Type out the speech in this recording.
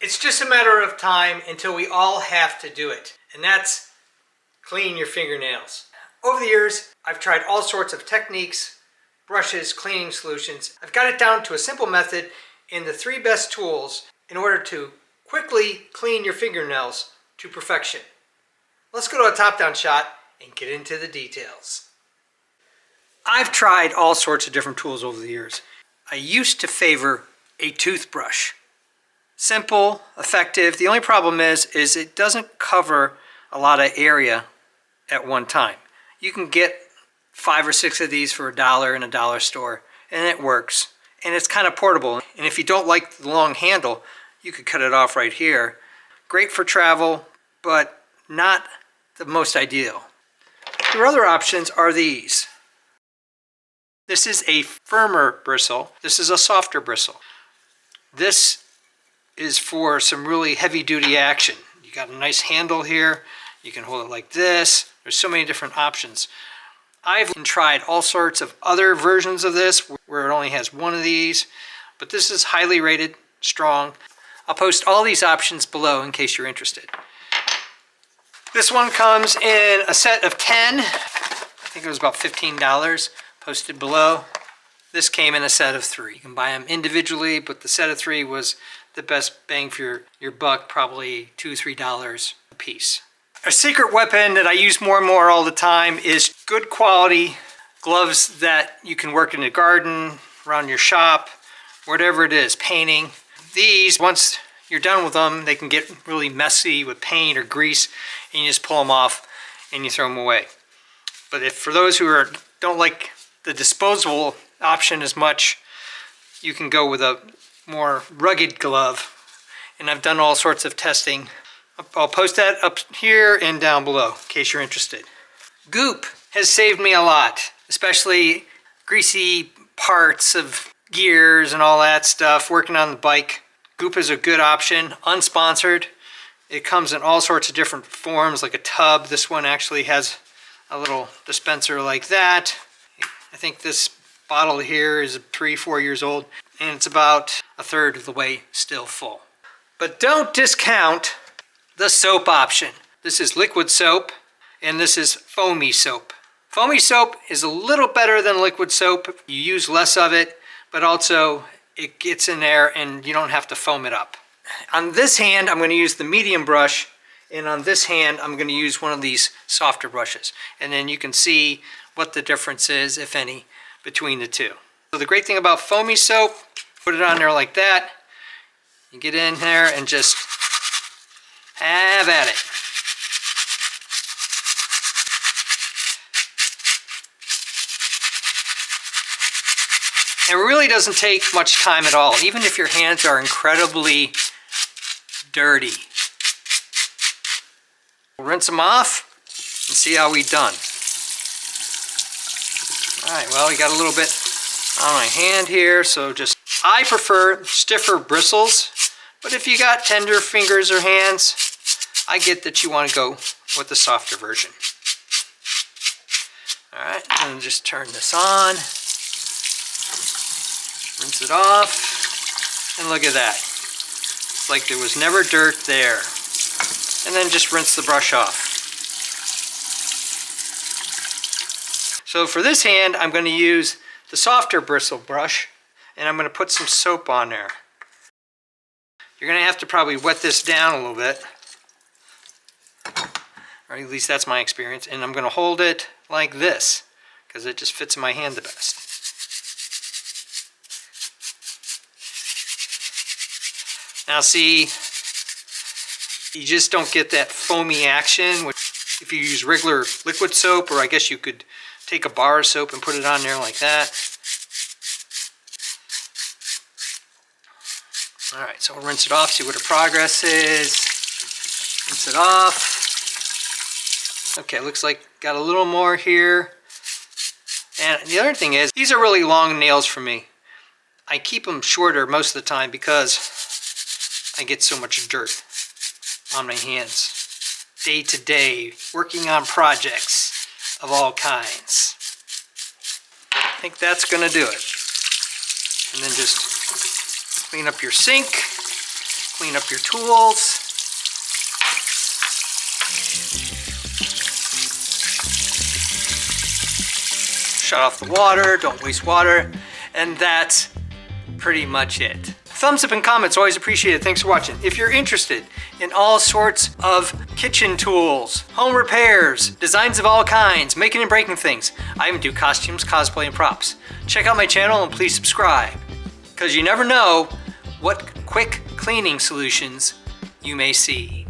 It's just a matter of time until we all have to do it, and that's clean your fingernails. Over the years, I've tried all sorts of techniques, brushes, cleaning solutions. I've got it down to a simple method in the 3 best tools in order to quickly clean your fingernails to perfection. Let's go to a top-down shot and get into the details. I've tried all sorts of different tools over the years. I used to favor a toothbrush. Simple, effective. The only problem is it doesn't cover a lot of area at one time. You can get 5 or 6 of these for $1 in a dollar store, and it works. And it's kind of portable. And if you don't like the long handle, you could cut it off right here. Great for travel, but not the most ideal. Your other options are these. This is a firmer bristle. This is a softer bristle. This is for some really heavy-duty action. You got a nice handle here. You can hold it like this. There's so many different options. I've tried all sorts of other versions of this where it only has one of these, but this is highly rated, strong. I'll post all these options below in case you're interested. This one comes in a set of 10. I think it was about $15, posted below. This came in a set of 3. You can buy them individually, but the set of 3 was the best bang for your buck, probably $2, $3 a piece. A secret weapon that I use more and more all the time is good quality gloves that you can work in the garden, around your shop, whatever it is, painting. These, once you're done with them, they can get really messy with paint or grease, and you just pull them off and you throw them away. But if for those who don't like the disposable option as much, you can go with a more rugged glove. And I've done all sorts of testing. I'll post that up here and down below in case you're interested. Goop has saved me a lot, especially greasy parts of gears and all that stuff, working on the bike. Goop is a good option, unsponsored. It comes in all sorts of different forms, like a tub. This one actually has a little dispenser like that. I think this bottle here is 3-4 years old, and it's about 1/3 of the way still full. But don't discount the soap option. This is liquid soap, and this is foamy soap. Foamy soap is a little better than liquid soap. You use less of it, but also it gets in there and you don't have to foam it up. On this hand, I'm going to use the medium brush, and on this hand, I'm going to use one of these softer brushes. And then you can see what the difference is, if any, between the two. So the great thing about foamy soap, put it on there like that. You get in there and just have at it. It really doesn't take much time at all, even if your hands are incredibly dirty. We'll rinse them off and see how we've done. Alright, well, we got a little bit on my hand here, so I prefer stiffer bristles, but if you got tender fingers or hands, I get that you want to go with the softer version. Alright, and just turn this on. Rinse it off, and look at that. It's like there was never dirt there. And then just rinse the brush off. So for this hand, I'm going to use the softer bristle brush, and I'm going to put some soap on there. You're going to have to probably wet this down a little bit, or at least that's my experience, and I'm going to hold it like this, because it just fits in my hand the best. Now see, you just don't get that foamy action if you use regular liquid soap, or I guess you could take a bar of soap and put it on there like that. Alright, so we'll rinse it off, see what the progress is. Rinse it off. Okay, looks like got a little more here. And the other thing is, these are really long nails for me. I keep them shorter most of the time because I get so much dirt on my hands day to day, working on projects of all kinds. I think that's going to do it. And then just clean up your sink, Clean up your tools. Shut off the water, don't waste water, and that's pretty much it. Thumbs up and comments, always appreciated. Thanks for watching. If you're interested in all sorts of kitchen tools, home repairs, designs of all kinds, making and breaking things, I even do costumes, cosplay, and props. Check out my channel and please subscribe, because you never know what quick cleaning solutions you may see.